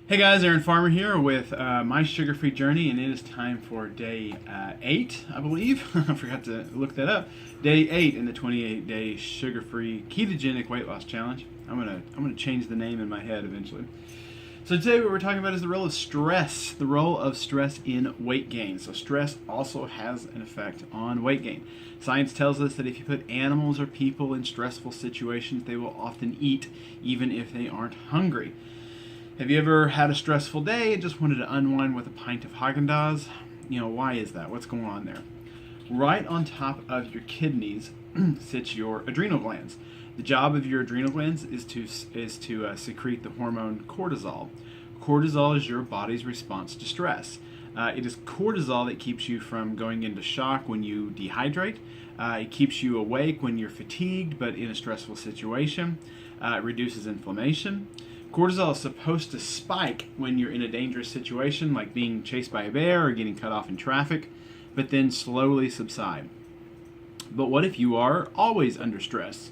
Hey guys, Aaron Farmer here with my sugar-free journey, and it is time for day 8, I believe. I forgot to look that up. Day 8 in the 28-day sugar-free ketogenic weight loss challenge. I'm gonna change the name in my head eventually. So today what we're talking about is the role of stress, in weight gain. So stress also has an effect on weight gain. Science tells us that if you put animals or people in stressful situations, they will often eat even if they aren't hungry. Have you ever had a stressful day and just wanted to unwind with a pint of Haagen-Dazs? Why is that? What's going on there? Right on top of your kidneys sits your adrenal glands. The job of your adrenal glands is to secrete the hormone cortisol. Cortisol is your body's response to stress. It is cortisol that keeps you from going into shock when you dehydrate. It keeps you awake when you're fatigued but in a stressful situation. It reduces inflammation. Cortisol is supposed to spike when you're in a dangerous situation, like being chased by a bear or getting cut off in traffic, but then slowly subside. But what if you are always under stress?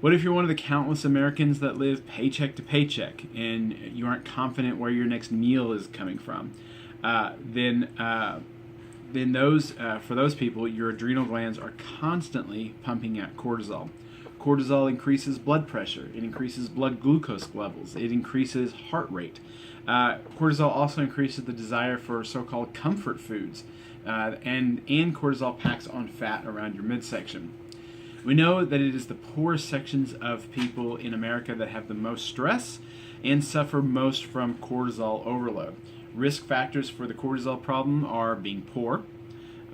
What if you're one of the countless Americans that live paycheck to paycheck and you aren't confident where your next meal is coming from? Then for those people, your adrenal glands are constantly pumping out cortisol. Cortisol increases blood pressure. It increases blood glucose levels. It increases heart rate. Cortisol also increases the desire for so-called comfort foods. And cortisol packs on fat around your midsection. We know that it is the poorest sections of people in America that have the most stress and suffer most from cortisol overload. Risk factors for the cortisol problem are being poor,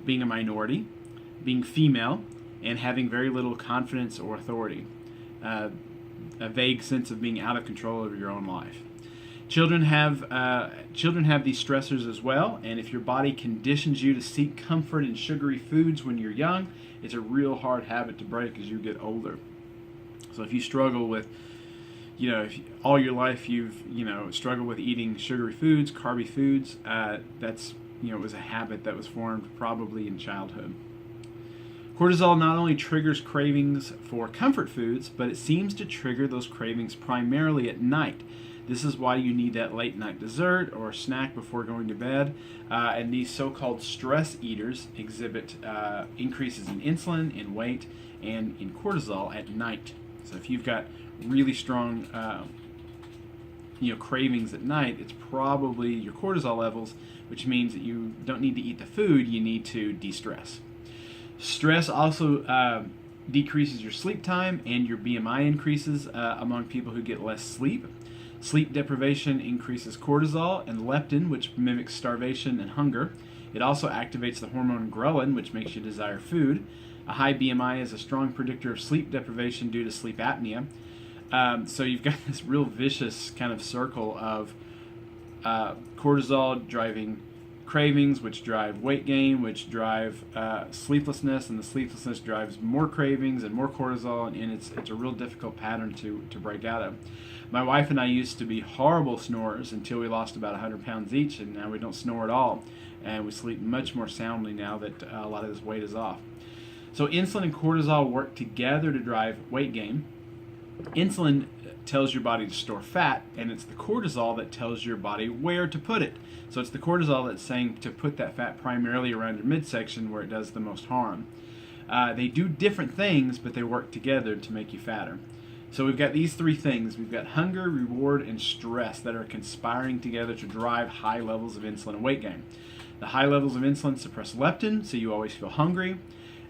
being a minority, being female, and having very little confidence or authority, a vague sense of being out of control over your own life. Children have these stressors as well, and if your body conditions you to seek comfort in sugary foods when you're young, it's a real hard habit to break as you get older. So if you struggle with, if all your life you've struggled with eating sugary foods, carby foods, that's it was a habit that was formed probably in childhood. Cortisol not only triggers cravings for comfort foods, but it seems to trigger those cravings primarily at night. This is why you need that late night dessert or snack before going to bed. And these so-called stress eaters exhibit increases in insulin, in weight, and in cortisol at night. So if you've got really strong cravings at night, it's probably your cortisol levels, which means that you don't need to eat the food, you need to de-stress. Stress also decreases your sleep time, and your BMI increases among people who get less sleep. Sleep deprivation increases cortisol and leptin, which mimics starvation and hunger. It also activates the hormone ghrelin, which makes you desire food. A high BMI is a strong predictor of sleep deprivation due to sleep apnea. So you've got this real vicious kind of circle of cortisol driving cravings, which drive weight gain, which drive sleeplessness, and the sleeplessness drives more cravings and more cortisol, and it's a real difficult pattern to break out of. My wife and I used to be horrible snorers until we lost about 100 pounds each, and now we don't snore at all, and we sleep much more soundly now that a lot of this weight is off. So insulin and cortisol work together to drive weight gain. Insulin tells your body to store fat, and it's the cortisol that tells your body where to put it. So it's the cortisol that's saying to put that fat primarily around your midsection where it does the most harm. They do different things, but they work together to make you fatter. So we've got these three things. We've got hunger, reward, and stress that are conspiring together to drive high levels of insulin and weight gain. The high levels of insulin suppress leptin, so you always feel hungry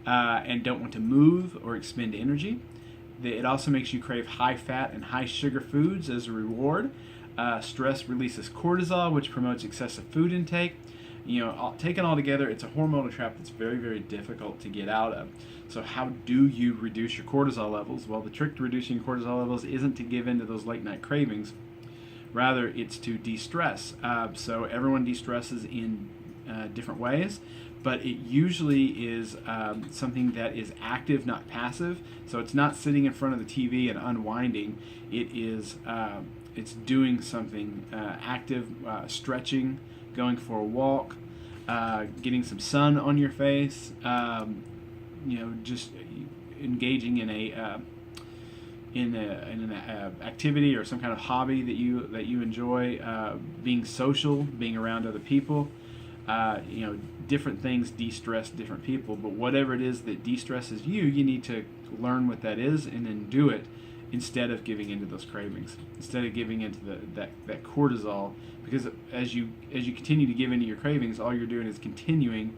and don't want to move or expend energy. It also makes you crave high fat and high sugar foods as a reward. Stress releases cortisol, which promotes excessive food intake. Taken all together, it's a hormonal trap that's very, very difficult to get out of. So how do you reduce your cortisol levels? Well, the trick to reducing your cortisol levels isn't to give in to those late night cravings. Rather, it's to de-stress. So everyone de-stresses in different ways, but it usually is something that is active, not passive. So it's not sitting in front of the TV and unwinding. It's doing something active, stretching, going for a walk, getting some sun on your face, just engaging in a in an activity or some kind of hobby that you enjoy, being social, being around other people. Different things de-stress different people, but whatever it is that de-stresses you, you need to learn what that is and then do it instead of giving into those cravings, instead of giving into that cortisol, because as you continue to give into your cravings, all you're doing is continuing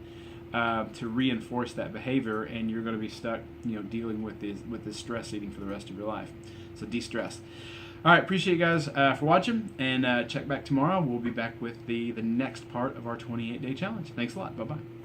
to reinforce that behavior, and you're going to be stuck, dealing with this stress eating for the rest of your life. So de-stress. All right, appreciate you guys for watching, and check back tomorrow. We'll be back with the next part of our 28-day challenge. Thanks a lot. Bye-bye.